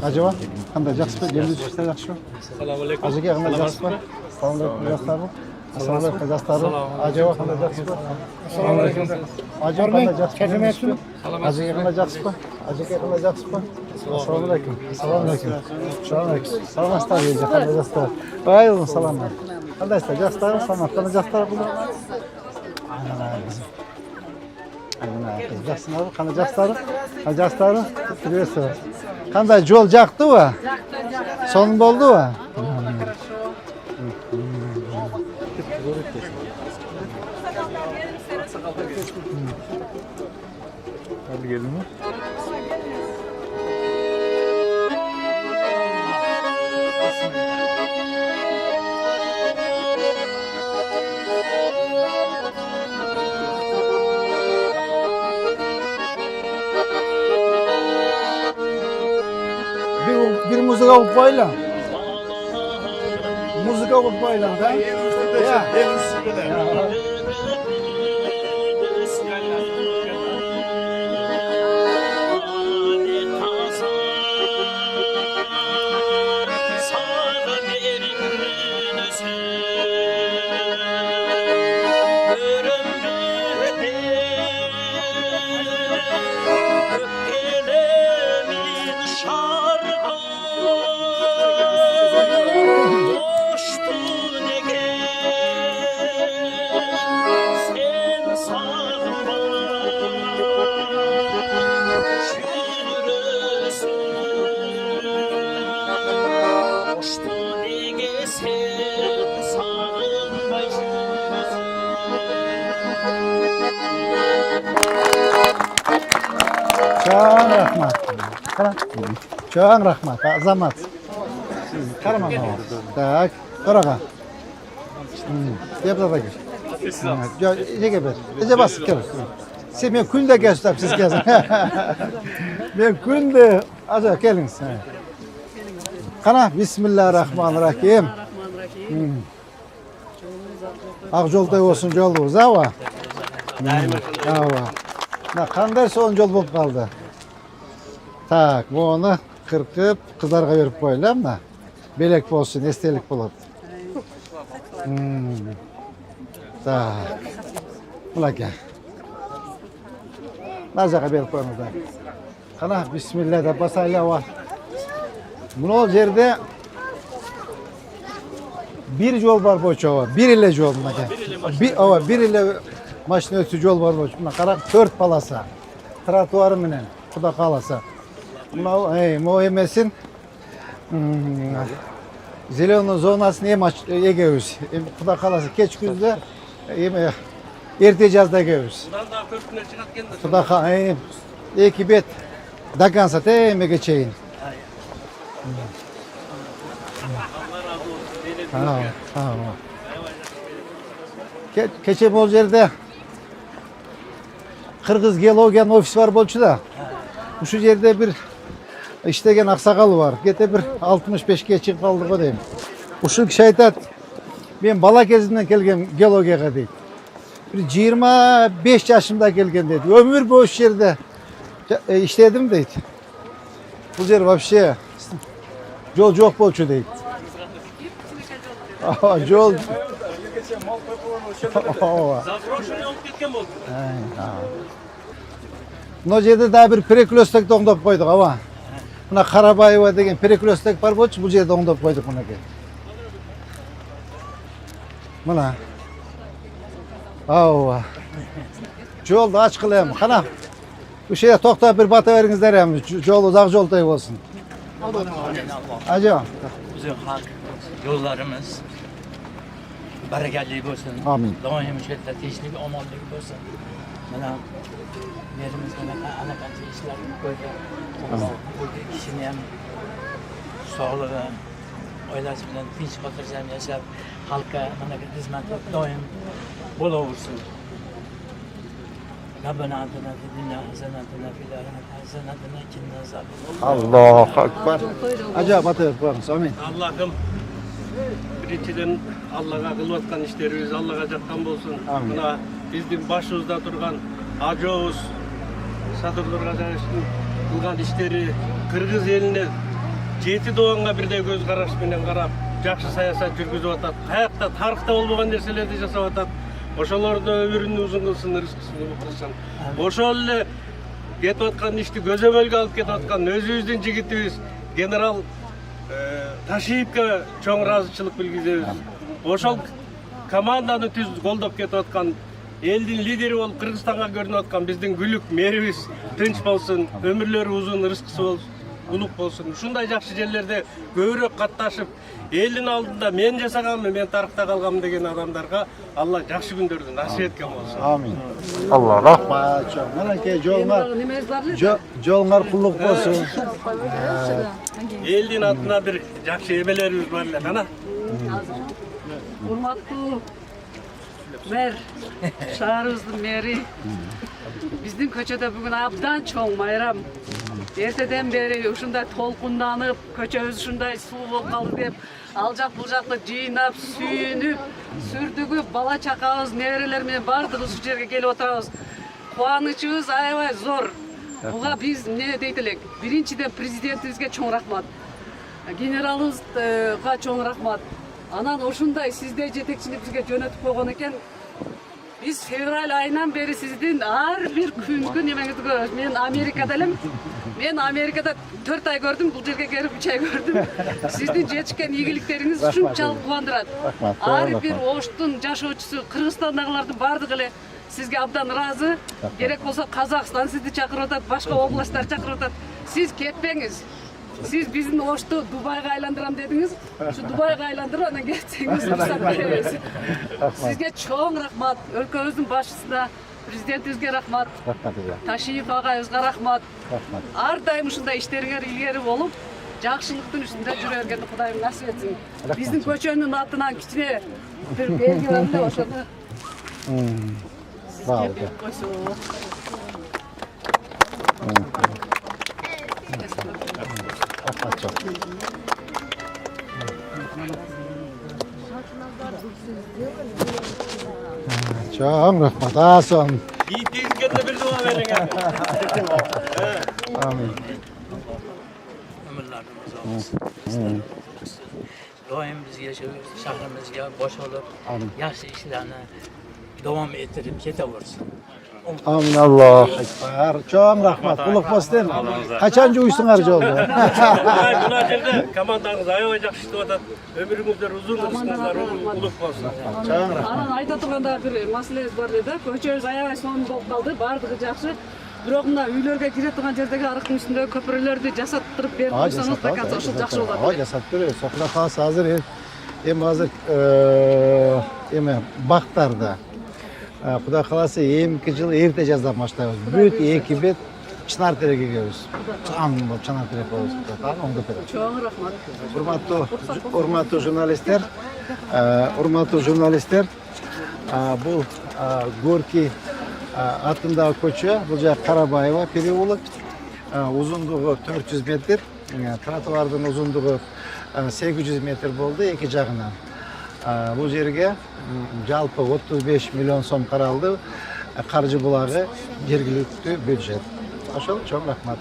Acaba? Qanday yaxshimi? Endi ishlar yaxshimi? Assalomu alaykum. Aziga qanday yaxshimi? Assalomu alaykum do'stlarim. Assalomu alaykum do'stlarim. Acaba qanday yaxshimi? Assalomu alaykum. Acaba qanday yaxshimi? Aziga qanday yaxshimi? Aziga qanday yaxshimi? Assalomu alaykum. Assalomu alaykum. Assalomu alaykum. Salomlar yeydi qanday do'stlar. Vaalaykum salomlar. Qandaysizlar? Yaxshilarmi? Salomlar. Qanday yaxshilar bular? Yaxshilarmi? Qanday yaxshilar? Yaxshilarmi? Priветствую. Qanday yo'l jaqdi-va? Son bo'ldi-va? Hadi gelin mi? Bir müzik alıp bayla. Müzik alıp bayla da. Ya. Çok rahmat. Çok rahmat. Azamat. Karaman o. Tak. Koraga. Yapla bakayım. Ece ber. Ece bas gel. Sen ben günde geçtim siz gezin. Ben günde aza gelin sen. Kana Bismillahirrahmanirrahim. Ak yolda olsun yolumuz ama. Ne qanday son yol bo'lib qoldi. Tak, bunu qirqib qizlarga berib qo'yaylik-mi? Belak bo'lsin, esdalik bo'ladi. Tak. Bularga. Nazaga berib qo'yamiz. Qana bismillah deb basaylik va. Buni yerda bir yo'l bor bo'chova, bir ila yo'l mana. Bir ila mashina o'tib yo'l bor bo'ch. Buna qarab 4 palasa. Trotuarı bilan xudo qalasa. Mo emesin. Zelenon zonasını egemiz. Xudo qalasa kech kuzda erta yazda egemiz. Bundan daha 4 güne çıkartken de. Xudo qalasa iki bet до конца temege çeyin. Keçe bol yerde Kırgız geologiyan ofis var bolçu da. Şu yerde bir iştegen aksakal var. Gete bir 65 geçin kaldık o deyim. Uşul kişi aytat, ben bala kezinden gelgen geologiyaga deydi. Bir 25 yaşımda gelgen dedi. Ömür boş yerde işledim deydi. Bu yer вообще yol yok bolçu deydi. Yol. Zaproşun olup gitken mi oldu? Bu yerde daha bir Pereklostek doğundap koyduk ama. Buna Karabayeva degen Pereklostek var bolçu, bu yerde doğundap koyduk buna ki. Buna. Ava. Yolda aç kılayım. Kana. Bu şeye tokta bir batı verinizler hem. Yol uzak yol tayı olsun. Acaba. Bizim halk, yollarımız bereketli olsun. Amin. Daim şekilde teşvik, amanlık olsun. Bana yerimiz ana kanca işler böyle. Bu kişinin hem sağlığı, ailesi bilen tinç hatırlayacağım yaşar. Halka bana hizmet daim bol olsun. Rabbena atina fid dunya hasenatan fil ahireti hasenatan ve qina azaban. Allahu Ekber. Acaba batı yapıyoruz. Amin. Allah'ım birinciden Allah'a akıl atkan işlerimiz Allah'a jakkan bolsun. Amin. Buna bizim başımızda durgan Acıoğuz Satırlar kılgan işleri Kırgız eline жети добанга бирдей көз караш менен карап, жакшы саясат жүргүзүп атат. Каякта тарыхта болбогон нерселерди жасап атат. Ошолорду өмүрүн узун кылсын, рызкысын улук кылсын. Ошол эле кетип аткан ишти көзөмөлгө алып кетип аткан өзүбүздүн жигитибиз генерал Ташиевке чоң ыраазычылык билгизебиз. Ошол команданы түз колдоп кетип аткан элдин лидери болуп Кыргызстанга көрүнүп аткан биздин күлүк мэрибиз тынч болсун, өмүрлөрү узун, рызкысы болсун, улук болсун. Ушундай жакшы жерлерде көбүрөөк катташып, элдин алдында мен жасаганмын, мен тарыхта калгам деген адамдарга Алла жакшы күндөрдү насип эткен болсун. Амин. Allah rahmat. Мынакей жолуңар куллук болсун. Элдин атына бир жакшы эмелерибиз бар эле, кана. Урматтуу мэр, шаарыбыздын мэри, биздин көчөдө бүгүн абдан чоң майрам. Эртеден бери ушундай толкунданып, көчөбүз ушундай суу болуп калды деп, ал жак бул жакты жыйнап, сүйүнүп, сүрдүгүп, бала чакабыз, неберелер менен баардыгыбыз ушул жерге келип отурабыз. Кубанычыбыз аябай зор. Буга биз эмне дейт элек? Биринчиден президентибизге чоң рахмат. Генералыбызга чоң рахмат. Анан ошундай сиздей жетекчини бизге жөнөтүп койгон экен. Биз февраль айынан бери сиздин ар бир күнгү немеңизди көрөбүз. Мен Америкада элем. Мен Америкада 4 ай көрдүм, бул жерге келип 3 ай көрдүм. Сиздин жетишкен ийгиликтериңиз ушунчалык кубандырат. Ар бир оштун жашоочусу, Кыргызстандагылардын баардыгы эле сизге абдан ыраазы. Керек болсо Казакстан сизди чакырып атат, башка областтар чакырып атат. Сиз кетпеңиз. Сиз биздин Ошту Дубайга айландырам дедиңиз. Ушу Дубайга айландырып анан кетсеңиз уруксат беребиз. Сизге чоң рахмат. Өлкөбүздүн башчысына, президентибизге рахмат. Ташиев агайыбызга рахмат. Ар дайым ушундай иштериңер илгери болуп, жакшылыктын үстүндө жүрө бергенди Кудайым насип этсин. Биздин көчөнүн атынан кичине бир белги бар эле, ошону Балды. Чоң рахмат. Асон. Ийгизгенде бир дуа бериң. Амин. Ömürlerimiz olsun. Doyum bizge, şahrimizge boş olup, yaxşı işlerini devam ettirip ketaversin. Amin Allah. Çok rahmat. Kuluk bolsun. Kaçancı uysunlar jolda? Buna жерде командаңыз аябай жакшы иштеп атат. Өмүрүңүздөр узун, рызкыңыздар улук болсун. Анан айта турганда бир маселебиз бар да, көчөбүз аябай сонун болуп калды, баардыгы жакшы. Бирок мына үйлөргө кире турган жердеги арыктын үстүндөгү көпүрөлөрдү жасаттырып берип койсоңуз, так ошол жакшы болот. Ага, жасап беребиз. Кудай кааласа азыр азыр бактарда Кудай кааласа 2 жыл эрте жаздан баштайбыз. Бүт 2 бет чынар терек эгебиз. Чаң болуп чынар терек болобуз. Оңдоп беребиз. Чоң рахмат. Урматтуу журналисттер, бул Горький атындагы көчө, бул жак Карабаева переулок, узундугу 400 метр, тротуардын узундугу 800 метр болду эки жагынан. Бул жерге жалпы 35 миллион сом каралды, каржы булагы жергиликтүү бюджет. Ошол чоң рахмат.